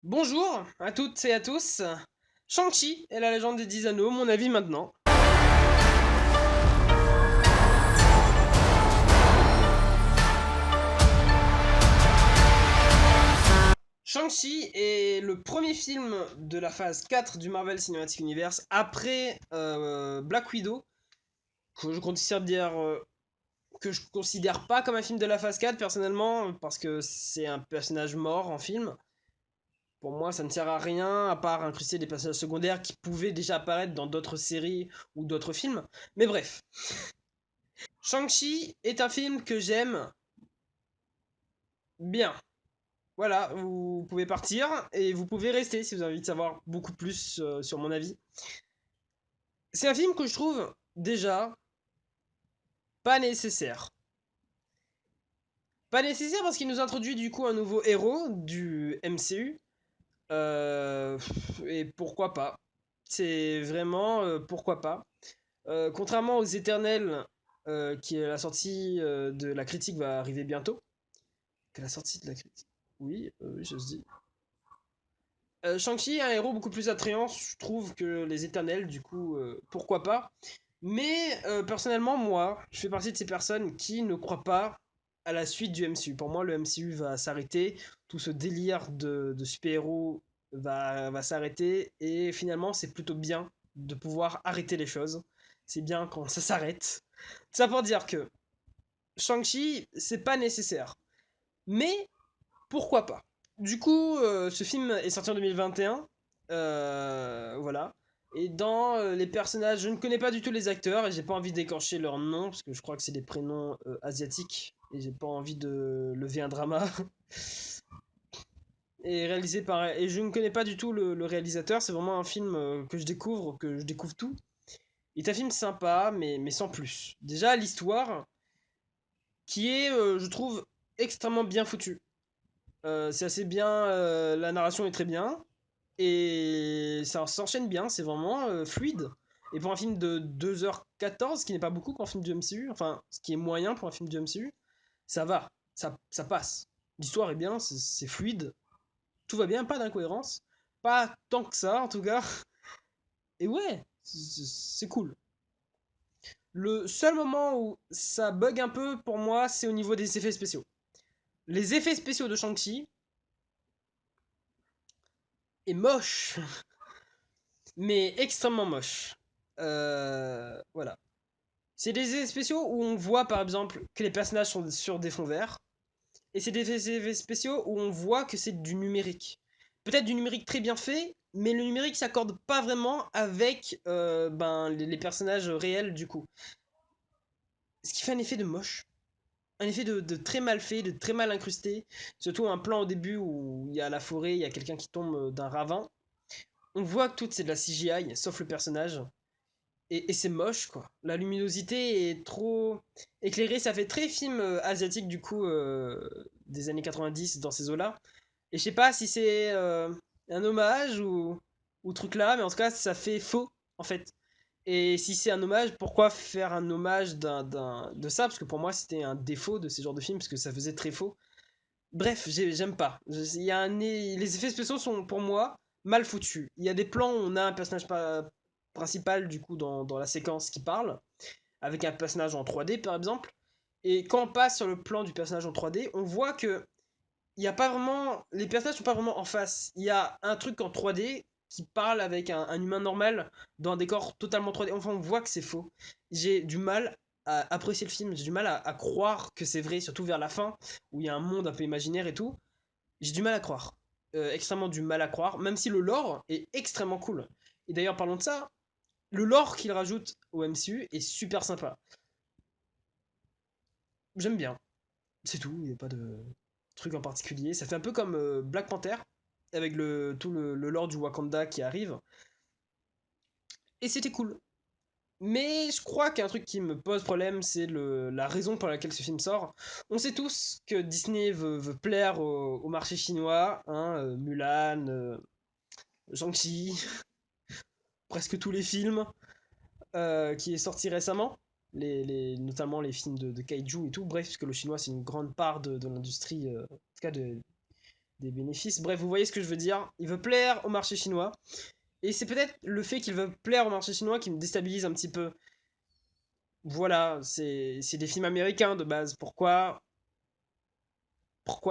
Bonjour à toutes et à tous. Shang-Chi et la légende des 10 anneaux, mon avis maintenant. Shang-Chi est le premier film de la phase 4 du Marvel Cinematic Universe après Black Widow, que je considère pas comme un film de la phase 4 personnellement, parce que c'est un personnage mort en film. Pour moi, ça ne sert à rien à part incruster des personnages secondaires qui pouvaient déjà apparaître dans d'autres séries ou d'autres films. Mais bref, Shang-Chi est un film que j'aime bien. Voilà, vous pouvez partir et vous pouvez rester si vous avez envie de savoir beaucoup plus sur mon avis. C'est un film que je trouve déjà pas nécessaire. Pas nécessaire parce qu'il nous introduit du coup un nouveau héros du MCU. Et pourquoi pas. C'est vraiment pourquoi pas. Contrairement aux Éternels, qui est la sortie de la critique va arriver bientôt. Que la sortie de la critique. Oui, oui, je se dis. Shang-Chi est un héros beaucoup plus attrayant, je trouve, que les Éternels, du coup, pourquoi pas. Mais personnellement, moi, je fais partie de ces personnes qui ne croient pas à la suite du MCU. Pour moi, le MCU va s'arrêter, tout ce délire de super-héros va s'arrêter, et finalement, c'est plutôt bien de pouvoir arrêter les choses. C'est bien quand ça s'arrête. Tout ça pour dire que Shang-Chi, c'est pas nécessaire. Mais pourquoi pas. Du coup, ce film est sorti en 2021. Voilà. Et dans les personnages, je ne connais pas du tout les acteurs et j'ai pas envie d'écorcher leurs noms parce que je crois que c'est des prénoms asiatiques et j'ai pas envie de lever un drama. Et réalisé par. Et je ne connais pas du tout le réalisateur, c'est vraiment un film que je découvre tout. Il est un film sympa, mais sans plus. Déjà, l'histoire, qui est, je trouve, extrêmement bien foutue. C'est assez bien, la narration est très bien. Et ça s'enchaîne bien, c'est vraiment fluide. Et pour un film de 2h14, ce qui n'est pas beaucoup pour un film du MCU, enfin, ce qui est moyen pour un film du MCU, ça va, ça passe. L'histoire est bien, c'est fluide, tout va bien, pas d'incohérence. Pas tant que ça, en tout cas. Et ouais, c'est cool. Le seul moment où ça bug un peu pour moi, c'est au niveau des effets spéciaux. Les effets spéciaux de Shang-Chi est moche, mais extrêmement moche. Voilà. C'est des effets spéciaux où on voit par exemple que les personnages sont sur des fonds verts. Et c'est des effets spéciaux où on voit que c'est du numérique. Peut-être du numérique très bien fait, mais le numérique s'accorde pas vraiment avec les personnages réels du coup. Ce qui fait un effet de moche. Un effet de très mal fait, de très mal incrusté. Surtout un plan au début où il y a la forêt, il y a quelqu'un qui tombe d'un ravin. On voit que tout c'est de la CGI, sauf le personnage. Et c'est moche, quoi. La luminosité est trop éclairée. Ça fait très film asiatique, du coup, des années 90 dans ces eaux-là. Et je sais pas si c'est un hommage ou truc là, mais en tout cas, ça fait faux, en fait. Et si c'est un hommage, pourquoi faire un hommage de ça? Parce que pour moi, c'était un défaut de ces genres de films, parce que ça faisait très faux. Bref, j'aime pas. Il y a les effets spéciaux sont pour moi mal foutus. Il y a des plans où on a un personnage principal du coup dans la séquence qui parle, avec un personnage en 3D par exemple. Et quand on passe sur le plan du personnage en 3D, on voit que il y a pas vraiment, les personnages sont pas vraiment en face. Il y a un truc en 3D qui parle avec un humain normal dans un décor totalement 3D. Enfin, on voit que c'est faux. J'ai du mal à apprécier le film, j'ai du mal à croire que c'est vrai, surtout vers la fin, où il y a un monde un peu imaginaire et tout. J'ai du mal à croire. Extrêmement du mal à croire, même si le lore est extrêmement cool. Et d'ailleurs, parlons de ça, le lore qu'il rajoute au MCU est super sympa. J'aime bien. C'est tout, il n'y a pas de truc en particulier. Ça fait un peu comme Black Panther, avec tout le lore du Wakanda qui arrive. Et c'était cool. Mais je crois qu'un truc qui me pose problème, c'est la raison pour laquelle ce film sort. On sait tous que Disney veut plaire au marché chinois, hein, Mulan, Shang-Chi, presque tous les films qui est sorti récemment, notamment les films de kaiju et tout. Bref, puisque le chinois c'est une grande part de l'industrie, en tout cas des bénéfices. Bref, vous voyez ce que je veux dire. Il veut plaire au marché chinois. Et c'est peut-être le fait qu'il veut plaire au marché chinois qui me déstabilise un petit peu. Voilà, c'est des films américains de base. Pourquoi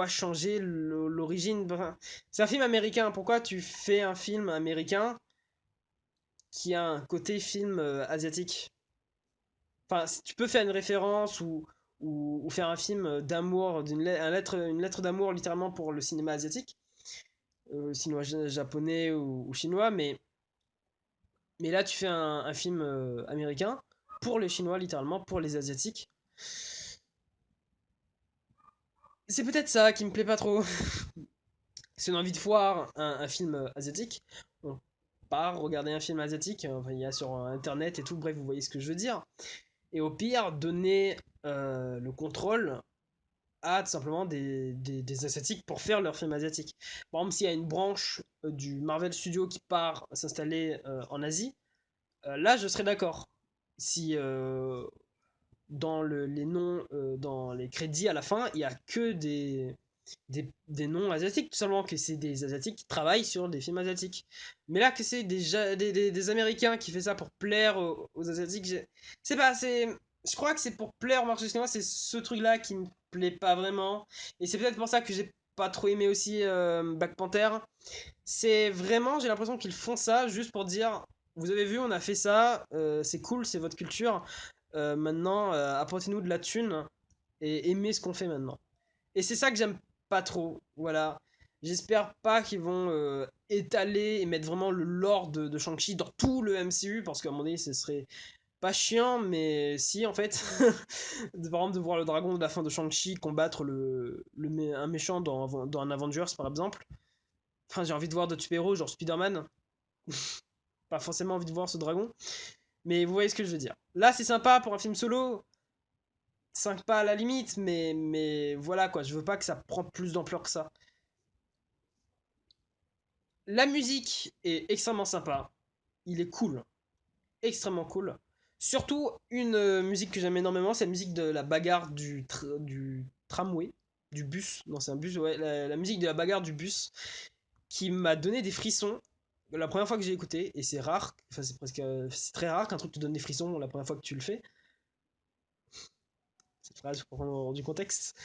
changer l'origine? Enfin, c'est un film américain. Pourquoi tu fais un film américain qui a un côté film asiatique? Enfin, si tu peux faire une référence ou faire un film d'amour, une lettre d'amour littéralement pour le cinéma asiatique, cinéma japonais ou chinois, mais là tu fais un film américain pour les Chinois, littéralement, pour les Asiatiques. C'est peut-être ça qui me plaît pas trop. Si on a envie de voir un film asiatique, on part regarder un film asiatique, enfin, il y a sur internet et tout, bref, vous voyez ce que je veux dire. Et au pire, donner le contrôle à tout simplement des Asiatiques pour faire leur film asiatique. Par exemple, s'il y a une branche du Marvel Studio qui part s'installer en Asie, là je serais d'accord. Si les noms, dans les crédits à la fin, il n'y a que des noms asiatiques, tout simplement que c'est des Asiatiques qui travaillent sur des films asiatiques. Mais là, que c'est des Américains qui font ça pour plaire aux Asiatiques, c'est pas, je crois que c'est pour plaire au marché chinois, c'est ce truc-là qui me plaît pas vraiment. Et c'est peut-être pour ça que j'ai pas trop aimé aussi Black Panther. C'est vraiment, j'ai l'impression qu'ils font ça juste pour dire, vous avez vu, on a fait ça, c'est cool, c'est votre culture. Maintenant, apportez-nous de la thune et aimez ce qu'on fait maintenant. Et c'est ça que j'aime pas trop. Voilà. J'espère pas qu'ils vont étaler et mettre vraiment le lore de Shang-Chi dans tout le MCU, parce qu'à mon avis, ce serait pas chiant, mais si, en fait. Par exemple, de voir le dragon de la fin de Shang-Chi combattre un méchant dans un Avengers, par exemple. Enfin, j'ai envie de voir d'autres super-héros, genre Spider-Man. Pas forcément envie de voir ce dragon. Mais vous voyez ce que je veux dire. Là, c'est sympa pour un film solo. 5 pas à la limite, mais voilà quoi, je veux pas que ça prenne plus d'ampleur que ça. La musique est extrêmement sympa, il est cool, extrêmement cool. Surtout une musique que j'aime énormément, c'est la musique de la bagarre du tramway, du bus, non c'est un bus, ouais, la musique de la bagarre du bus qui m'a donné des frissons la première fois que j'ai écouté, et c'est rare, enfin c'est très rare qu'un truc te donne des frissons la première fois que tu le fais. Cette phrase pour prendre du contexte.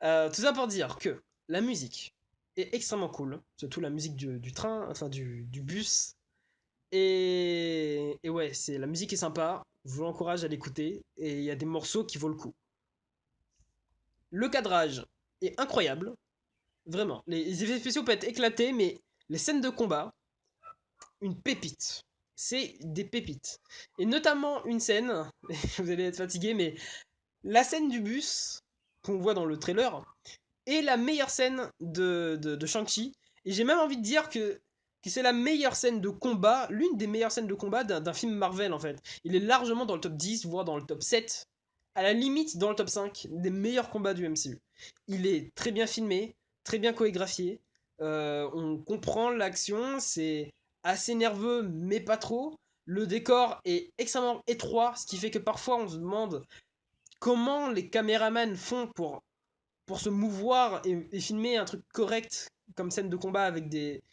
Tout ça pour dire que la musique est extrêmement cool, surtout la musique du train, enfin du bus. Et ouais, la musique est sympa, je vous l'encourage à l'écouter, et il y a des morceaux qui vaut le coup. Le cadrage est incroyable, vraiment. Les effets spéciaux peuvent être éclatés, mais les scènes de combat, une pépite. C'est des pépites. Et notamment une scène, vous allez être fatigué, mais la scène du bus qu'on voit dans le trailer, est la meilleure scène de Shang-Chi. Et j'ai même envie de dire que c'est la meilleure scène de combat, l'une des meilleures scènes de combat d'un film Marvel en fait. Il est largement dans le top 10, voire dans le top 7, à la limite dans le top 5 des meilleurs combats du MCU. Il est très bien filmé, très bien chorégraphié, on comprend l'action, c'est assez nerveux mais pas trop. Le décor est extrêmement étroit, ce qui fait que parfois on se demande comment les caméramans font pour se mouvoir et filmer un truc correct comme scène de combat avec des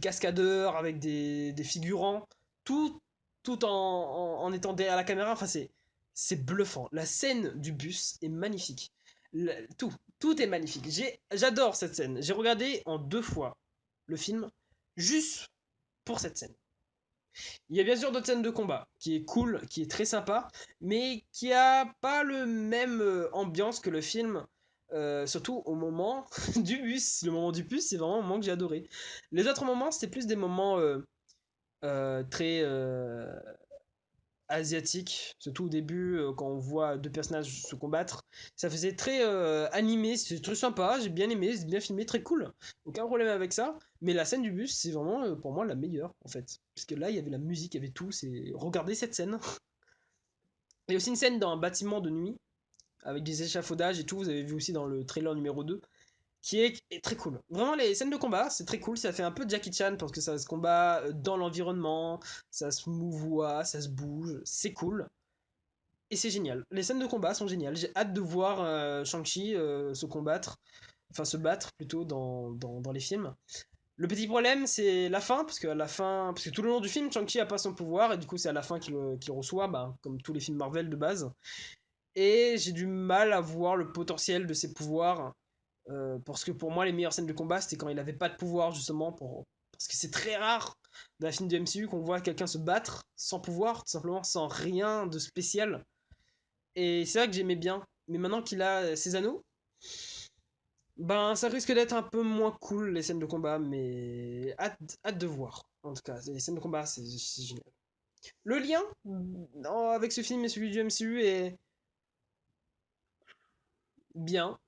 cascadeurs, avec des figurants, tout, tout en étant derrière la caméra. Enfin, c'est bluffant. La scène du bus est magnifique. Tout est magnifique. J'adore cette scène. J'ai regardé en 2 fois le film juste pour cette scène. Il y a bien sûr d'autres scènes de combat qui est cool, qui est très sympa, mais qui a pas le même ambiance que le film. Surtout au moment du bus. Le moment du bus, c'est vraiment un moment que j'ai adoré. Les autres moments, c'était plus des moments très asiatiques. Surtout au début, quand on voit deux personnages se combattre. Ça faisait très animé, c'était très sympa, j'ai bien aimé, c'est bien filmé, très cool. Aucun problème avec ça. Mais la scène du bus, c'est vraiment pour moi la meilleure en fait. Parce que là, il y avait la musique, il y avait tout. Regardez cette scène. Il y a aussi une scène dans un bâtiment de nuit avec des échafaudages et tout. Vous avez vu aussi dans le trailer numéro 2 est très cool. Vraiment, les scènes de combat, c'est très cool. Ça fait un peu Jackie Chan parce que ça se combat dans l'environnement, ça se mouvoie, ça se bouge. C'est cool. Et c'est génial. Les scènes de combat sont géniales. J'ai hâte de voir Shang-Chi se combattre. enfin se battre plutôt dans les films. Le petit problème, c'est la fin, parce que à la fin, parce que tout le long du film, Shang-Chi a pas son pouvoir, et du coup c'est à la fin qu'il reçoit, bah, comme tous les films Marvel de base. Et j'ai du mal à voir le potentiel de ses pouvoirs, parce que pour moi, les meilleures scènes de combat, c'était quand il avait pas de pouvoir, justement, parce que c'est très rare dans un film du MCU qu'on voit quelqu'un se battre sans pouvoir, tout simplement, sans rien de spécial. Et c'est vrai que j'aimais bien. Mais maintenant qu'il a ses anneaux, ben ça risque d'être un peu moins cool les scènes de combat, mais hâte de voir. En tout cas, les scènes de combat, c'est génial. Le lien avec ce film et celui du MCU est bien.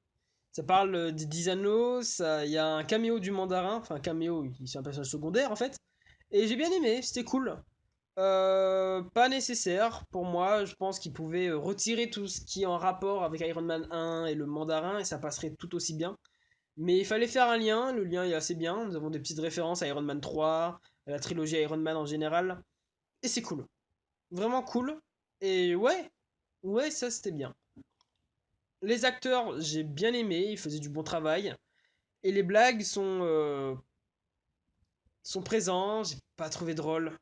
Ça parle des 10 anneaux, il y a un caméo du mandarin, enfin un caméo, il c'est un personnage secondaire en fait. Et j'ai bien aimé, c'était cool. Pas nécessaire pour moi, je pense qu'il pouvait retirer tout ce qui est en rapport avec Iron Man 1 et le mandarin et ça passerait tout aussi bien. Mais il fallait faire un lien, le lien est assez bien, nous avons des petites références à Iron Man 3, à la trilogie Iron Man en général, et c'est cool. Vraiment cool. Et ouais, ça c'était bien. Les acteurs, j'ai bien aimé, ils faisaient du bon travail. Et les blagues sont présents, j'ai pas trouvé drôle.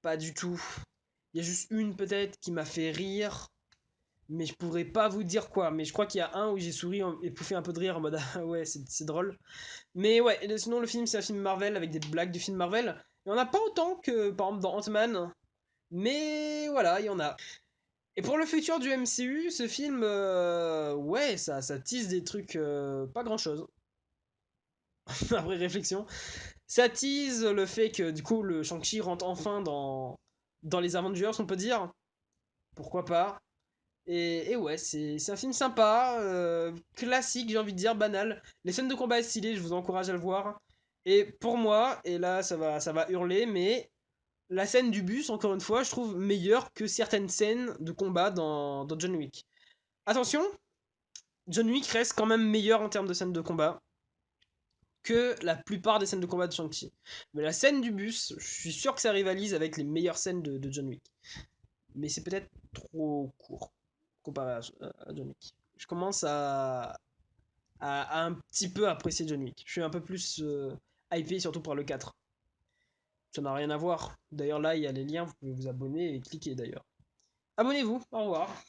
Pas du tout. Il y a juste une peut-être qui m'a fait rire, mais je pourrais pas vous dire quoi. Mais je crois qu'il y a un où j'ai souri et pouffé un peu de rire en mode ah ouais, c'est drôle. Mais ouais, et sinon le film c'est un film Marvel avec des blagues du film Marvel. Il y en a pas autant que par exemple dans Ant-Man, mais voilà, il y en a. Et pour le futur du MCU, ce film, ouais, ça tease des trucs, pas grand-chose. Après réflexion. Ça tease le fait que du coup le Shang-Chi rentre enfin dans les Avengers, on peut dire. Pourquoi pas. Et ouais, c'est un film sympa, classique, j'ai envie de dire, banal. Les scènes de combat stylées, je vous encourage à le voir. Et pour moi, et là ça va hurler, mais la scène du bus, encore une fois, je trouve meilleure que certaines scènes de combat dans John Wick. Attention, John Wick reste quand même meilleur en termes de scènes de combat que la plupart des scènes de combat de Shang-Chi. Mais la scène du bus, je suis sûr que ça rivalise avec les meilleures scènes de John Wick. Mais c'est peut-être trop court comparé à John Wick. Je commence à un petit peu apprécier John Wick. Je suis un peu plus hypé surtout par le 4. Ça n'a rien à voir. D'ailleurs là, il y a les liens, vous pouvez vous abonner et cliquer d'ailleurs. Abonnez-vous, au revoir.